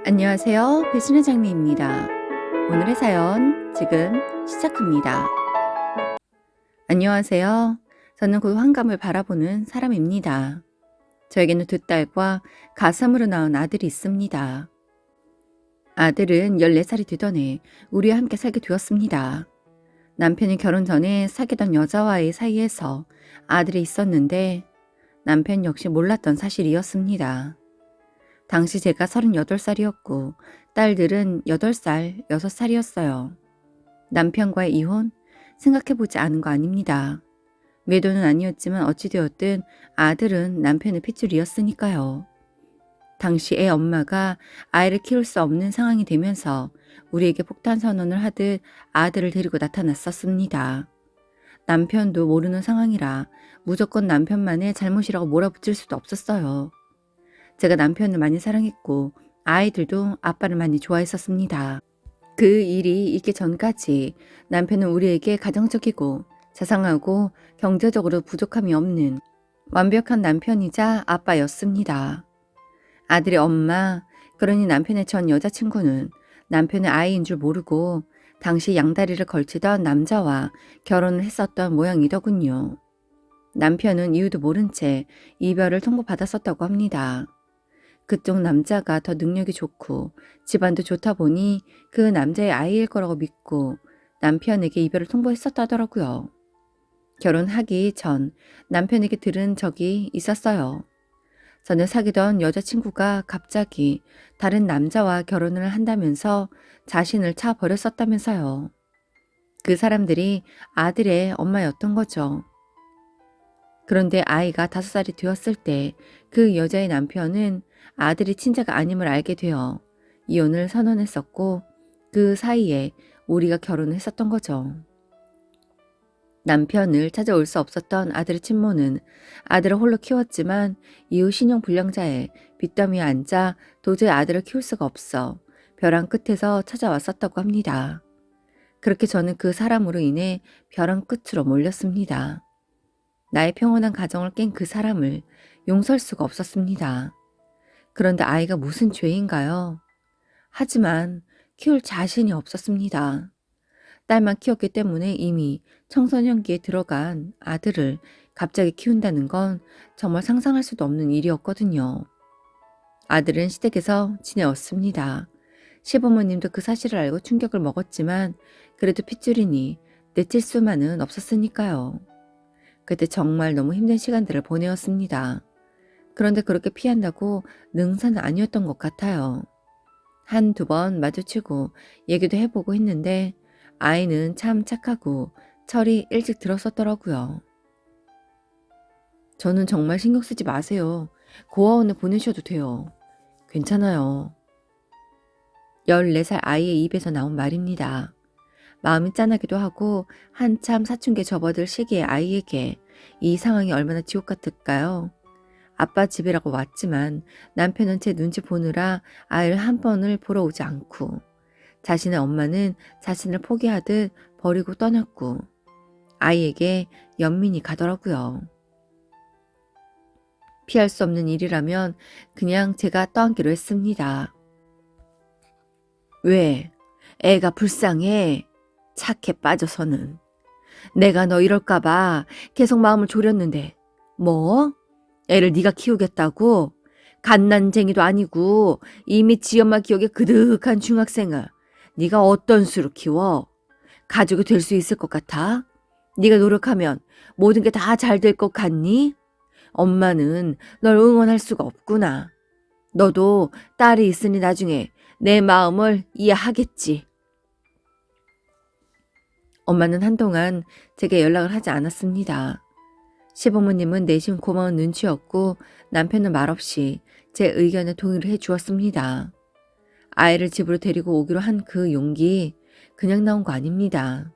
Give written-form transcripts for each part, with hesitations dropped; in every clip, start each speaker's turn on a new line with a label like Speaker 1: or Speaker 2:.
Speaker 1: 안녕하세요. 배신의 장미입니다. 오늘의 사연 지금 시작합니다. 안녕하세요. 저는 곧 환갑을 바라보는 사람입니다. 저에게는 두 딸과 가슴으로 낳은 아들이 있습니다. 아들은 14살이 되던 해 우리와 함께 살게 되었습니다. 남편이 결혼 전에 사귀던 여자와의 사이에서 아들이 있었는데 남편 역시 몰랐던 사실이었습니다. 당시 제가 38살이었고 딸들은 8살, 6살이었어요. 남편과의 이혼? 생각해보지 않은 거 아닙니다. 외도는 아니었지만 어찌되었든 아들은 남편의 핏줄이었으니까요. 당시 애 엄마가 아이를 키울 수 없는 상황이 되면서 우리에게 폭탄 선언을 하듯 아들을 데리고 나타났었습니다. 남편도 모르는 상황이라 무조건 남편만의 잘못이라고 몰아붙일 수도 없었어요. 제가 남편을 많이 사랑했고 아이들도 아빠를 많이 좋아했었습니다. 그 일이 있기 전까지 남편은 우리에게 가정적이고 자상하고 경제적으로 부족함이 없는 완벽한 남편이자 아빠였습니다. 아들의 엄마, 그러니 남편의 전 여자친구는 남편의 아이인 줄 모르고 당시 양다리를 걸치던 남자와 결혼을 했었던 모양이더군요. 남편은 이유도 모른 채 이별을 통보받았었다고 합니다. 그쪽 남자가 더 능력이 좋고 집안도 좋다 보니 그 남자의 아이일 거라고 믿고 남편에게 이별을 통보했었다더라고요. 결혼하기 전 남편에게 들은 적이 있었어요. 전에 사귀던 여자친구가 갑자기 다른 남자와 결혼을 한다면서 자신을 차버렸었다면서요. 그 사람들이 아들의 엄마였던 거죠. 그런데 아이가 5살이 되었을 때 그 여자의 남편은 아들이 친자가 아님을 알게 되어 이혼을 선언했었고 그 사이에 우리가 결혼을 했었던 거죠. 남편을 찾아올 수 없었던 아들의 친모는 아들을 홀로 키웠지만 이후 신용불량자의 빚더미에 앉아 도저히 아들을 키울 수가 없어 벼랑 끝에서 찾아왔었다고 합니다. 그렇게 저는 그 사람으로 인해 벼랑 끝으로 몰렸습니다. 나의 평온한 가정을 깬 그 사람을 용서할 수가 없었습니다. 그런데 아이가 무슨 죄인가요? 하지만 키울 자신이 없었습니다. 딸만 키웠기 때문에 이미 청소년기에 들어간 아들을 갑자기 키운다는 건 정말 상상할 수도 없는 일이었거든요. 아들은 시댁에서 지내왔습니다. 시부모님도 그 사실을 알고 충격을 먹었지만 그래도 핏줄이니 내칠 수만은 없었으니까요. 그때 정말 너무 힘든 시간들을 보내었습니다. 그런데 그렇게 피한다고 능사는 아니었던 것 같아요. 한두 번 마주치고 얘기도 해보고 했는데 아이는 참 착하고 철이 일찍 들었었더라고요. 저는 정말 신경 쓰지 마세요. 고아원에 보내셔도 돼요. 괜찮아요. 14살 아이의 입에서 나온 말입니다. 마음이 짠하기도 하고 한참 사춘기에 접어들 시기의 아이에게 이 상황이 얼마나 지옥 같을까요? 아빠 집이라고 왔지만 남편은 제 눈치 보느라 아이를 한 번을 보러 오지 않고 자신의 엄마는 자신을 포기하듯 버리고 떠났고 아이에게 연민이 가더라고요. 피할 수 없는 일이라면 그냥 제가 떠안기로 했습니다. 왜? 애가 불쌍해. 착해 빠져서는. 내가 너 이럴까봐 계속 마음을 졸였는데 뭐? 애를 네가 키우겠다고? 갓난쟁이도 아니고 이미 지 엄마 기억에 그득한 중학생을 네가 어떤 수로 키워? 가족이 될 수 있을 것 같아? 네가 노력하면 모든 게 다 잘 될 것 같니? 엄마는 널 응원할 수가 없구나. 너도 딸이 있으니 나중에 내 마음을 이해하겠지. 엄마는 한동안 제게 연락을 하지 않았습니다. 시부모님은 내심 고마운 눈치였고 남편은 말없이 제 의견에 동의를 해주었습니다. 아이를 집으로 데리고 오기로 한 그 용기 그냥 나온 거 아닙니다.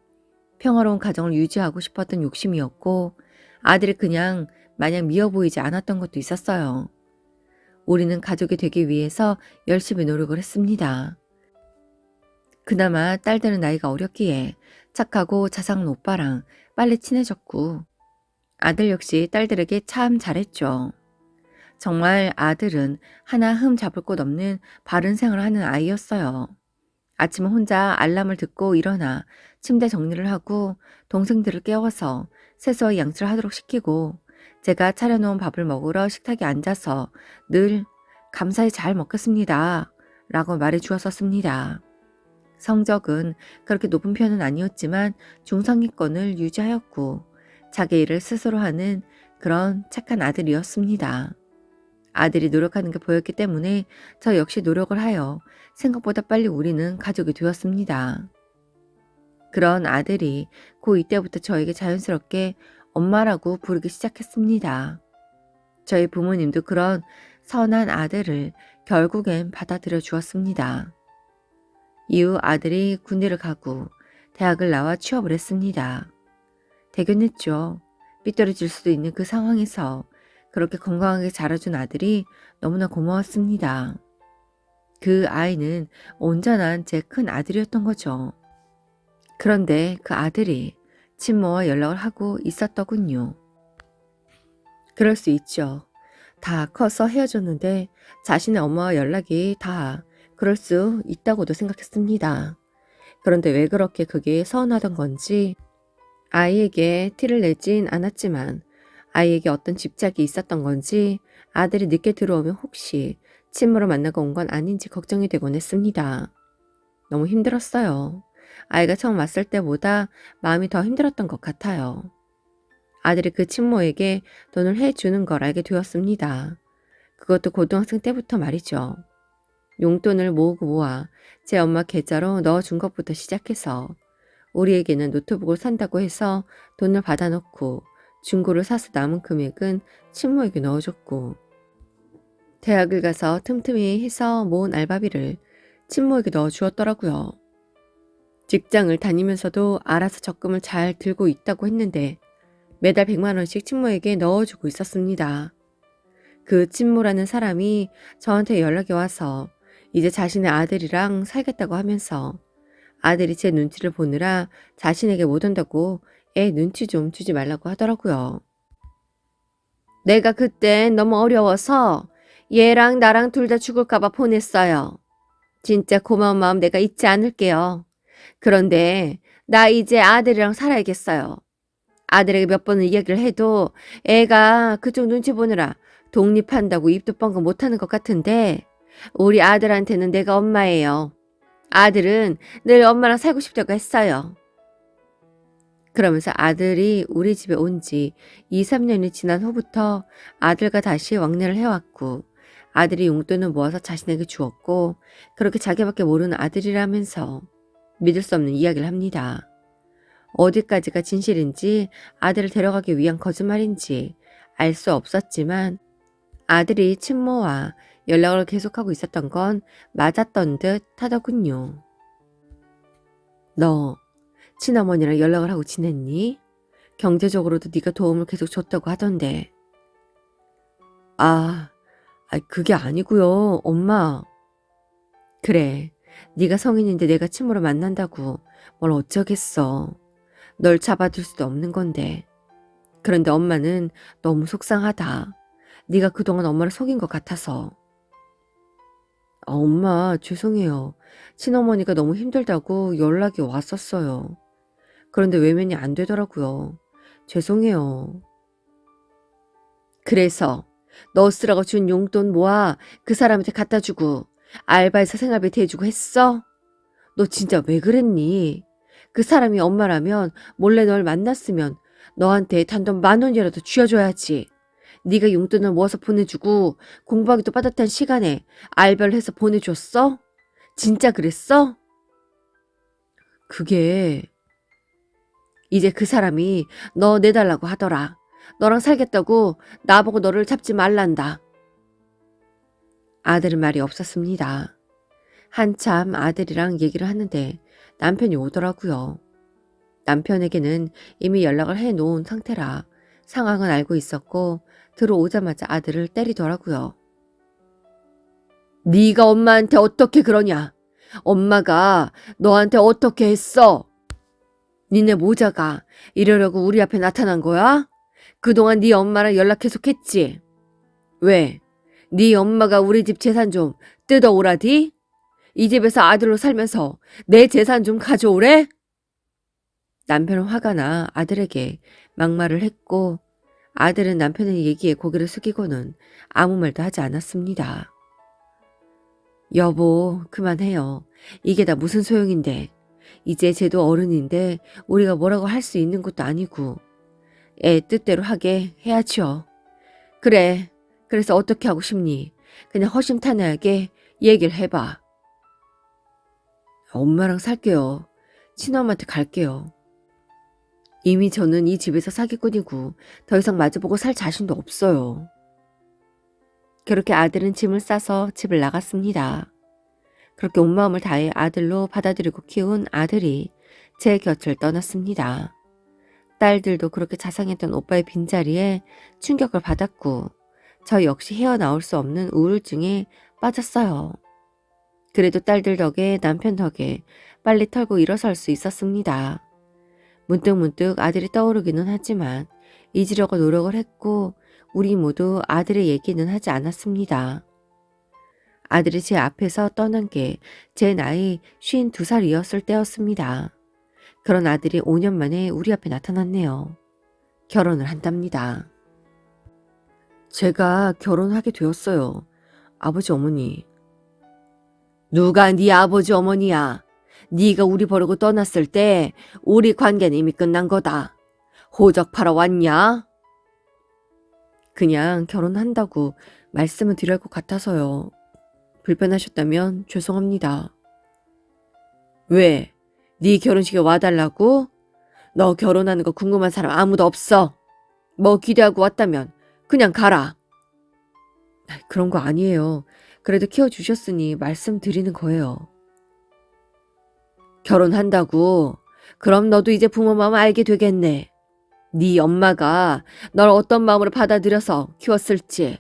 Speaker 1: 평화로운 가정을 유지하고 싶었던 욕심이었고 아들이 그냥 마냥 미워 보이지 않았던 것도 있었어요. 우리는 가족이 되기 위해서 열심히 노력을 했습니다. 그나마 딸들은 나이가 어렸기에 착하고 자상한 오빠랑 빨리 친해졌고 아들 역시 딸들에게 참 잘했죠. 정말 아들은 하나 흠 잡을 곳 없는 바른 생활을 하는 아이였어요. 아침에 혼자 알람을 듣고 일어나 침대 정리를 하고 동생들을 깨워서 세수와 양치를 하도록 시키고 제가 차려놓은 밥을 먹으러 식탁에 앉아서 늘 감사히 잘 먹겠습니다 라고 말해 주었었습니다. 성적은 그렇게 높은 편은 아니었지만 중상위권을 유지하였고 자기 일을 스스로 하는 그런 착한 아들이었습니다. 아들이 노력하는 게 보였기 때문에 저 역시 노력을 하여 생각보다 빨리 우리는 가족이 되었습니다. 그런 아들이 고2 때부터 저에게 자연스럽게 엄마라고 부르기 시작했습니다. 저희 부모님도 그런 선한 아들을 결국엔 받아들여 주었습니다. 이후 아들이 군대를 가고 대학을 나와 취업을 했습니다. 대견했죠. 삐뚤어질 수도 있는 그 상황에서 그렇게 건강하게 자라준 아들이 너무나 고마웠습니다. 그 아이는 온전한 제 큰 아들이었던 거죠. 그런데 그 아들이 친모와 연락을 하고 있었더군요. 그럴 수 있죠. 다 커서 헤어졌는데 자신의 엄마와 연락이 다 그럴 수 있다고도 생각했습니다. 그런데 왜 그렇게 그게 서운하던 건지 아이에게 티를 내진 않았지만 아이에게 어떤 집착이 있었던 건지 아들이 늦게 들어오면 혹시 친모를 만나고 온 건 아닌지 걱정이 되곤 했습니다. 너무 힘들었어요. 아이가 처음 왔을 때보다 마음이 더 힘들었던 것 같아요. 아들이 그 친모에게 돈을 해주는 걸 알게 되었습니다. 그것도 고등학생 때부터 말이죠. 용돈을 모으고 모아 제 엄마 계좌로 넣어준 것부터 시작해서 우리에게는 노트북을 산다고 해서 돈을 받아놓고 중고를 사서 남은 금액은 친모에게 넣어줬고 대학을 가서 틈틈이 해서 모은 알바비를 친모에게 넣어주었더라고요. 직장을 다니면서도 알아서 적금을 잘 들고 있다고 했는데 매달 100만 원씩 친모에게 넣어주고 있었습니다. 그 친모라는 사람이 저한테 연락이 와서 이제 자신의 아들이랑 살겠다고 하면서 아들이 제 눈치를 보느라 자신에게 못 온다고 애 눈치 좀 주지 말라고 하더라고요. 내가 그땐 너무 어려워서 얘랑 나랑 둘 다 죽을까봐 보냈어요. 진짜 고마운 마음 내가 잊지 않을게요. 그런데 나 이제 아들이랑 살아야겠어요. 아들에게 몇 번을 이야기를 해도 애가 그쪽 눈치 보느라 독립한다고 입도 뻥긋 못하는 것 같은데 우리 아들한테는 내가 엄마예요. 아들은 늘 엄마랑 살고 싶다고 했어요. 그러면서 아들이 우리 집에 온 지 2, 3년이 지난 후부터 아들과 다시 왕래를 해왔고 아들이 용돈을 모아서 자신에게 주었고 그렇게 자기밖에 모르는 아들이라면서 믿을 수 없는 이야기를 합니다. 어디까지가 진실인지 아들을 데려가기 위한 거짓말인지 알 수 없었지만 아들이 친모와 연락을 계속하고 있었던 건 맞았던 듯 하더군요. 너 친어머니랑 연락을 하고 지냈니? 경제적으로도 네가 도움을 계속 줬다고 하던데. 그게 아니고요, 엄마. 그래, 네가 성인인데 내가 친모를 만난다고 뭘 어쩌겠어. 널 잡아둘 수도 없는 건데. 그런데 엄마는 너무 속상하다. 네가 그동안 엄마를 속인 것 같아서. 엄마, 죄송해요. 친어머니가 너무 힘들다고 연락이 왔었어요. 그런데 외면이 안 되더라고요. 죄송해요. 그래서 너 쓰라고 준 용돈 모아 그 사람한테 갖다 주고 알바해서 생활비 대주고 했어? 너 진짜 왜 그랬니? 그 사람이 엄마라면 몰래 널 만났으면 너한테 단돈 10,000원이라도 쥐어줘야지. 네가 용돈을 모아서 보내주고 공부하기도 빠듯한 시간에 알바를 해서 보내줬어? 진짜 그랬어? 그게 이제 그 사람이 너 내달라고 하더라. 너랑 살겠다고 나보고 너를 잡지 말란다. 아들은 말이 없었습니다. 한참 아들이랑 얘기를 하는데 남편이 오더라고요. 남편에게는 이미 연락을 해놓은 상태라 상황은 알고 있었고 들어오자마자 아들을 때리더라고요. 네가 엄마한테 어떻게 그러냐? 엄마가 너한테 어떻게 했어? 니네 모자가 이러려고 우리 앞에 나타난 거야? 그동안 네 엄마랑 연락 계속했지? 왜?
Speaker 2: 네 엄마가 우리 집 재산 좀 뜯어오라디? 이 집에서 아들로 살면서 내 재산 좀 가져오래? 남편은 화가 나 아들에게 막말을 했고 아들은 남편의 얘기에 고개를 숙이고는 아무 말도 하지 않았습니다. 여보, 그만해요. 이게 다 무슨 소용인데. 이제 쟤도 어른인데 우리가 뭐라고 할 수 있는 것도 아니고 애 뜻대로 하게 해야지요. 그래, 그래서 어떻게 하고 싶니? 그냥 허심탄회하게 얘기를 해봐. 엄마랑 살게요. 친엄마한테 갈게요. 이미 저는 이 집에서 사기꾼이고 더 이상 마주보고 살 자신도 없어요. 그렇게 아들은 짐을 싸서 집을 나갔습니다. 그렇게 온 마음을 다해 아들로 받아들이고 키운 아들이 제 곁을 떠났습니다. 딸들도 그렇게 자상했던 오빠의 빈자리에 충격을 받았고 저 역시 헤어나올 수 없는 우울증에 빠졌어요. 그래도 딸들 덕에 남편 덕에 빨리 털고 일어설 수 있었습니다. 문득문득 아들이 떠오르기는 하지만 잊으려고 노력을 했고 우리 모두 아들의 얘기는 하지 않았습니다. 아들이 제 앞에서 떠난 게 제 나이 52살이었을 때였습니다. 그런 아들이 5년 만에 우리 앞에 나타났네요. 결혼을 한답니다. 제가 결혼하게 되었어요. 아버지 어머니. 누가 네 아버지 어머니야. 네가 우리 버리고 떠났을 때 우리 관계는 이미 끝난 거다. 호적하러 왔냐? 그냥 결혼한다고 말씀을 드릴 것 같아서요. 불편하셨다면 죄송합니다. 왜? 네 결혼식에 와달라고? 너 결혼하는 거 궁금한 사람 아무도 없어. 뭐 기대하고 왔다면 그냥 가라. 그런 거 아니에요. 그래도 키워주셨으니 말씀드리는 거예요. 결혼한다고? 그럼 너도 이제 부모 마음 알게 되겠네. 네 엄마가 널 어떤 마음으로 받아들여서 키웠을지,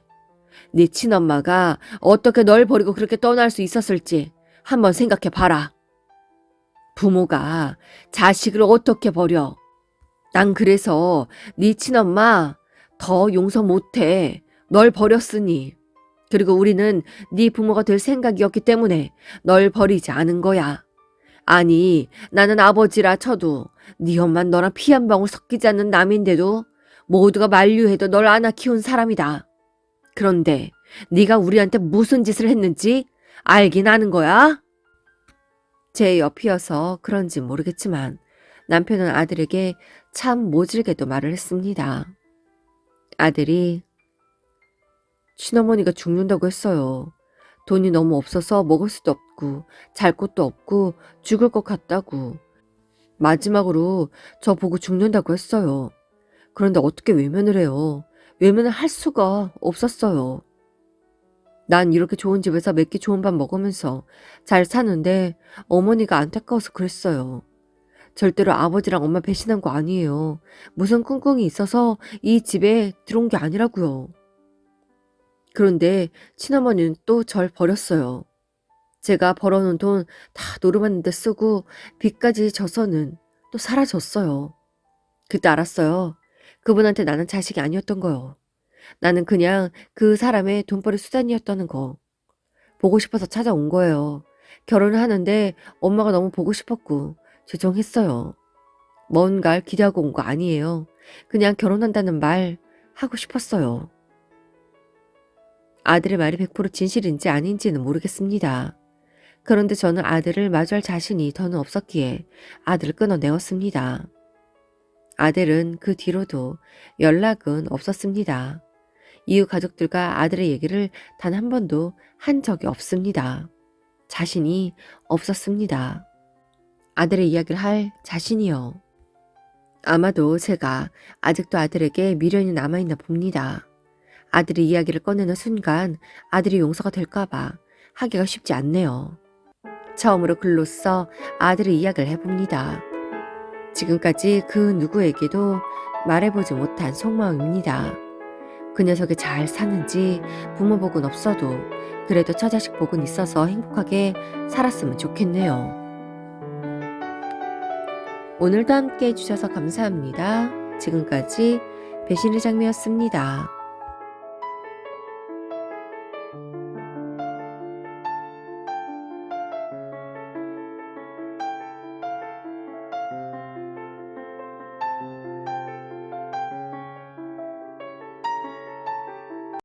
Speaker 2: 네 친엄마가 어떻게 널 버리고 그렇게 떠날 수 있었을지 한번 생각해 봐라. 부모가 자식을 어떻게 버려? 난 그래서 네 친엄마 더 용서 못해. 널 버렸으니. 그리고 우리는 네 부모가 될 생각이었기 때문에 널 버리지 않은 거야. 아니, 나는 아버지라 쳐도 네 엄마는 너랑 피 한 방울 섞이지 않는 남인데도 모두가 만류해도 널 안아 키운 사람이다. 그런데 네가 우리한테 무슨 짓을 했는지 알긴 아는 거야? 제 옆이어서 그런지 모르겠지만 남편은 아들에게 참 모질게도 말을 했습니다. 아들이 친어머니가 죽는다고 했어요. 돈이 너무 없어서 먹을 수도 없고 잘 곳도 없고 죽을 것 같다고. 마지막으로 저 보고 죽는다고 했어요. 그런데 어떻게 외면을 해요? 외면을 할 수가 없었어요. 난 이렇게 좋은 집에서 몇 끼 좋은 밥 먹으면서 잘 사는데 어머니가 안타까워서 그랬어요. 절대로 아버지랑 엄마 배신한 거 아니에요. 무슨 꿍꿍이 있어서 이 집에 들어온 게 아니라고요. 그런데 친어머니는 또 절 버렸어요. 제가 벌어놓은 돈 다 노름하는데 쓰고 빚까지 져서는 또 사라졌어요. 그때 알았어요. 그분한테 나는 자식이 아니었던 거요. 나는 그냥 그 사람의 돈벌이 수단이었다는 거. 보고 싶어서 찾아온 거예요. 결혼을 하는데 엄마가 너무 보고 싶었고 죄송했어요. 뭔가를 기대하고 온 거 아니에요. 그냥 결혼한다는 말 하고 싶었어요. 아들의 말이 100% 진실인지 아닌지는 모르겠습니다. 그런데 저는 아들을 마주할 자신이 더는 없었기에 아들을 끊어내었습니다. 아들은 그 뒤로도 연락은 없었습니다. 이웃 가족들과 아들의 얘기를 단 한 번도 한 적이 없습니다. 자신이 없었습니다. 아들의 이야기를 할 자신이요. 아마도 제가 아직도 아들에게 미련이 남아있나 봅니다. 아들의 이야기를 꺼내는 순간 아들이 용서가 될까봐 하기가 쉽지 않네요. 처음으로 글로 써 아들의 이야기를 해봅니다. 지금까지 그 누구에게도 말해보지 못한 속마음입니다. 그 녀석이 잘 사는지 부모 복은 없어도 그래도 처자식 복은 있어서 행복하게 살았으면 좋겠네요. 오늘도 함께 해주셔서 감사합니다. 지금까지 배신의 장미였습니다.